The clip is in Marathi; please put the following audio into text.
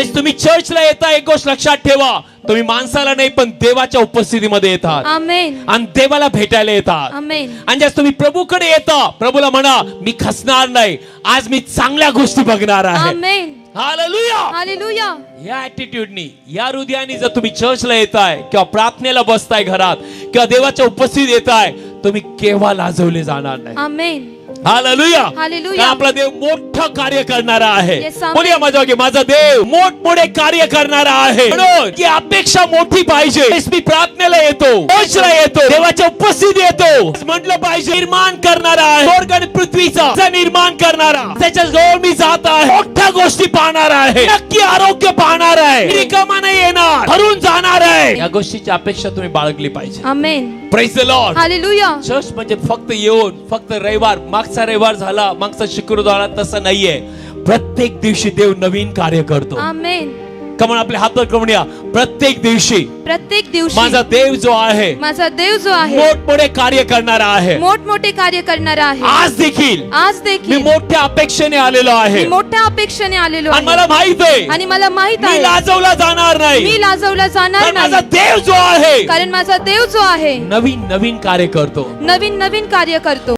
ज्यावेळेस तुम्ही चर्चला येता, एक गोष्ट लक्षात ठेवा, तुम्ही माणसाला नाही पण देवाच्या उपस्थितीमध्ये येतात आमेन. आणि देवाला भेटायला येतात. आमेन. आणि ज्यावेळेस तुम्ही प्रभूकडे येता, प्रभूला म्हणा मी खचणार नाही, आज मी चांगल्या गोष्टी बघणार आहे. आमेन. हालेलुया. हालेलुया. या ऍटिट्यूडनी, या हृदयाने जर तुम्ही चर्चला येताय किंवा प्रार्थनेला बसताय घरात किंवा देवाच्या उपस्थितीत येताय, तुम्ही केव्हा लाजवले जाणार नाही. आमेन. हालेलुया. हालेलुया. कारण आपला देव मोठं कार्य करणारा आहे. Yes, amen. बोलूया माझ्या मागे, माझा देव मोठमोठे कार्य करणारा आहे. म्हणून की अपेक्षा मोठी पाहिजे. मी प्रार्थनेला येतो, चर्चला येतो, देवाच्या उपस्थितीत येतो, म्हटलं पाहिजे निर्माण करणारा आहे, स्वर्ग आणि पृथ्वीचा निर्माण करणारा. त्याच्या जवळ मी जात आहे, मोठ्या गोष्टी पाहणार आहे, नक्की आरोग्य पाहणार आहे, रिकामा नाही येणार, हरून जाणार आहे. या गोष्टीची अपेक्षा तुम्ही बाळगली पाहिजे. Amen. Praise the Lord. Hallelujah. Church म्हणजे फक्त येऊन, फक्त रविवार, मागचा रविवार झाला, मागचा शुक्रवार झाला, तसं नाहीये. प्रत्येक दिवशी देव नवीन कार्य करतो. आमेन. कमन आपल्या हातात कमूया, प्रत्येक दिवशी प्रत्येक दिवशी माझा देव जो आहे, माझा देव जो आहे, मोठमोठे कार्य करणारा आहे. मोठमोठे कार्य करणारा आहे. आज देखील मी मोठ्या अपेक्षेने आलेलो आहे, मी मोठ्या अपेक्षेने आलेलो आणि आहे. मला माहित आहे, आणि मला माहित मी आहे लाजवला जाणार नाही, मी लाजवला जाणार कारण माझा नाही. देव जो आहे, कारण माझा देव जो आहे नवीन नवीन कार्य करतो. नवीन नवीन कार्य करतो.